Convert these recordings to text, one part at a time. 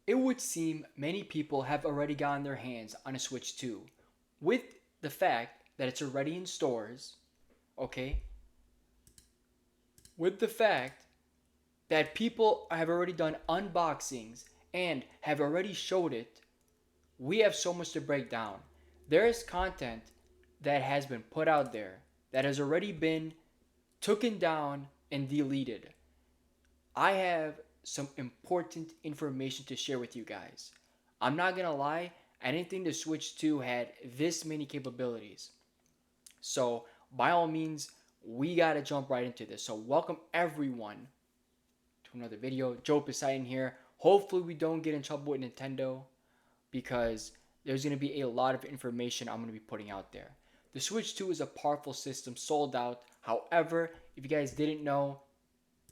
It would seem many people have already gotten their hands on a Switch 2 with the fact that it's already in stores, okay? With the fact that people have already done unboxings and have already showed it, we have so much to break down. There is content that has been put out there that has already been taken down and deleted. I have some important information to share with you guys. I'm not gonna lie, I didn't think the Switch 2 had this many capabilities. So, by all means, we gotta jump right into this. So, welcome everyone to another video. Joe Poseidon here. Hopefully, we don't get in trouble with Nintendo because there's gonna be a lot of information I'm gonna be putting out there. The Switch 2 is a powerful system sold out. However, if you guys didn't know,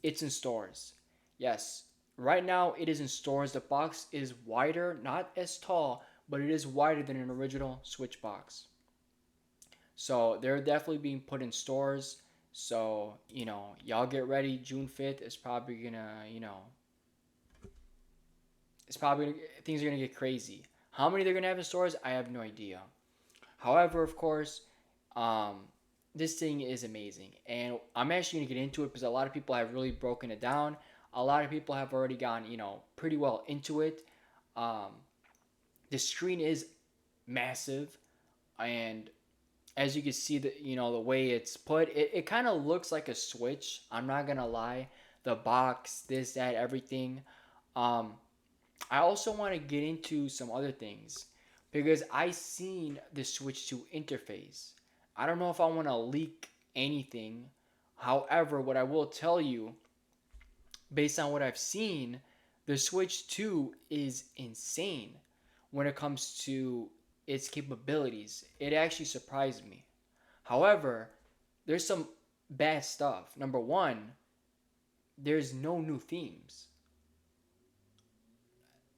it's in stores. Yes, right now it is in stores. The box is wider, not as tall, but it is wider than an original Switch box. So they're definitely being put in stores. So, y'all get ready. June 5th is probably gonna, things are gonna get crazy. How many they're gonna have in stores, I have no idea. However, of course, um, this thing is amazing, and I'm actually gonna get into it because a lot of people have really broken it down. A lot of people have already gone, pretty well into it. Um, the screen is massive, and as you can see, the way it's put, it kind of looks like a Switch. I'm not gonna lie, the box, this, that, everything. Um, I also want to get into some other things because I seen the Switch 2 interface. I don't know if I want to leak anything. However, what I will tell you, based on what I've seen, the Switch 2 is insane when it comes to its capabilities. It actually surprised me. However, there's some bad stuff. Number one, there's no new themes,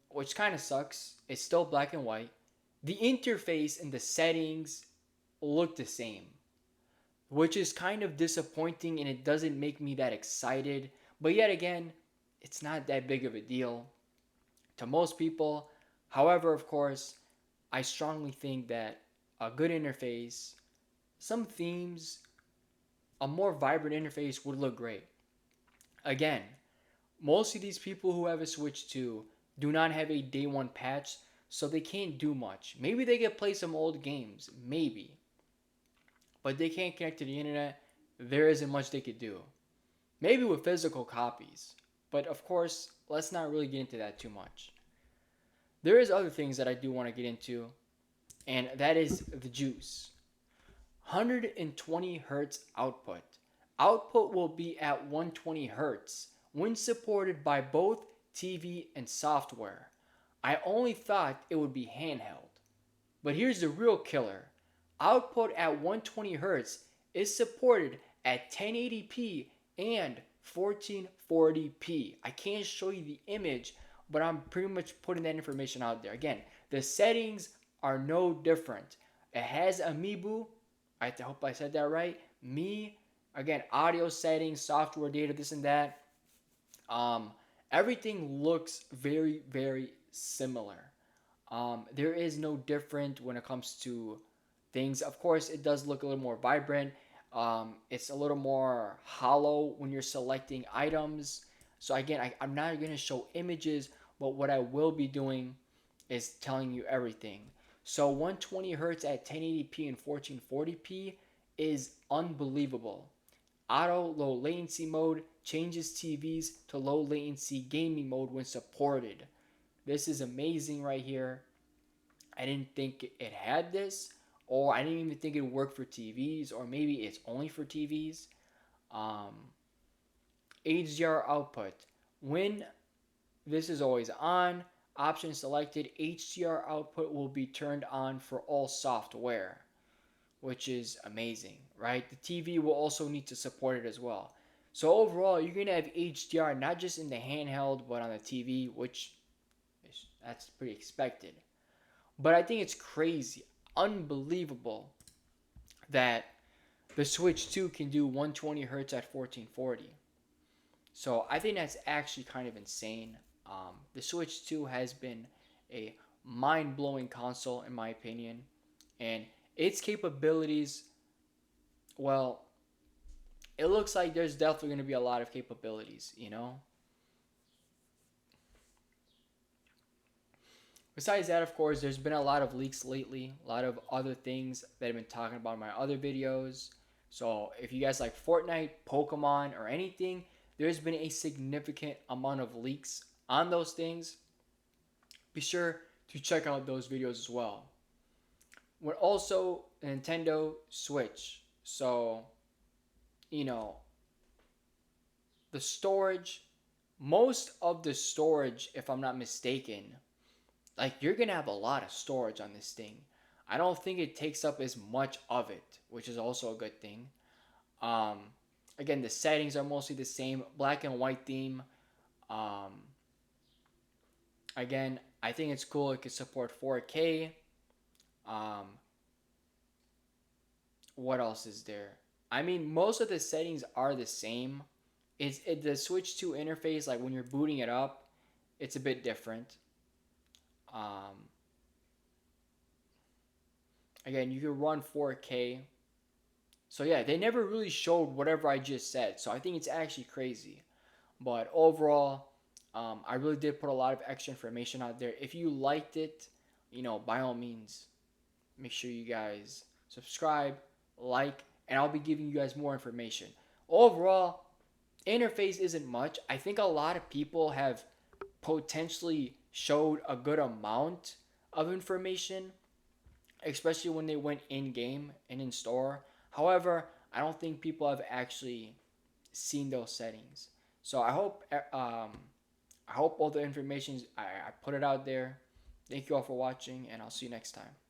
which kind of sucks. It's still black and white. The interface and the settings look the same, which is kind of disappointing and it doesn't make me that excited. But yet again, it's not that big of a deal to most people. However, of course, I strongly think that a good interface, some themes, a more vibrant interface would look great. Again, most of these people who have a Switch 2 do not have a day one patch, so they can't do much. Maybe they can play some old games, maybe. But they can't connect to the internet. There isn't much they could do. Maybe with physical copies. But of course, let's not really get into that too much. There is other things that I do want to get into, and that is the juice. 120 hertz output. Output will be at 120 hertz when supported by both TV and software. I only thought it would be handheld. But here's the real killer. Output at 120 hertz is supported at 1080p and 1440p. I can't show you the image, but I'm pretty much putting that information out there. Again, the settings are no different. It has Amiibo. I hope I said that right. Me, again, audio settings, software data, this and that. Um, Everything looks very, very similar. There is no different when it comes to things. Of course, it does look a little more vibrant. It's a little more hollow when you're selecting items. So again, I'm not going to show images, but what I will be doing is telling you everything. So 120 hertz at 1080p and 1440p is unbelievable. Auto low latency mode changes TVs to low latency gaming mode when supported. This is amazing right here. I didn't think it had this, or I didn't even think it would work for TVs, or maybe it's only for TVs. Um, HDR output. When this is always on, option selected, HDR output will be turned on for all software, which is amazing, right? The TV will also need to support it as well. So overall, you're gonna have HDR not just in the handheld, but on the TV, which that's pretty expected. But I think it's crazy, unbelievable that the Switch 2 can do 120 hertz at 1440. So I think that's actually kind of insane. The Switch 2 has been a mind blowing console, in my opinion, and its capabilities, well, it looks like there's definitely going to be a lot of capabilities, you know? Besides that, of course, there's been a lot of leaks lately, a lot of other things that I've been talking about in my other videos. So if you guys like Fortnite, Pokemon, or anything, there's been a significant amount of leaks on those things. Be sure to check out those videos as well. We're also Nintendo Switch. So, you know, the storage, most of the storage, if I'm not mistaken, like you're gonna have a lot of storage on this thing. I don't think it takes up as much of it, which is also a good thing. Um, Again, the settings are mostly the same, black and white theme. Um, Again, I think it's cool. It can support 4K. Um, what else is there? I mean, most of the settings are the same. The Switch 2 interface, like when you're booting it up, it's a bit different. Um, Again, you can run 4K. So yeah, they never really showed whatever I just said. So I think it's actually crazy. But overall, I really did put a lot of extra information out there. If you liked it, by all means, make sure you guys subscribe, like, and I'll be giving you guys more information. Overall, interface isn't much. I think a lot of people have potentially showed a good amount of information, especially when they went in game and in store. However, I don't think people have actually seen those settings. So I hope all the information I put it out there. Thank you all for watching, and I'll see you next time.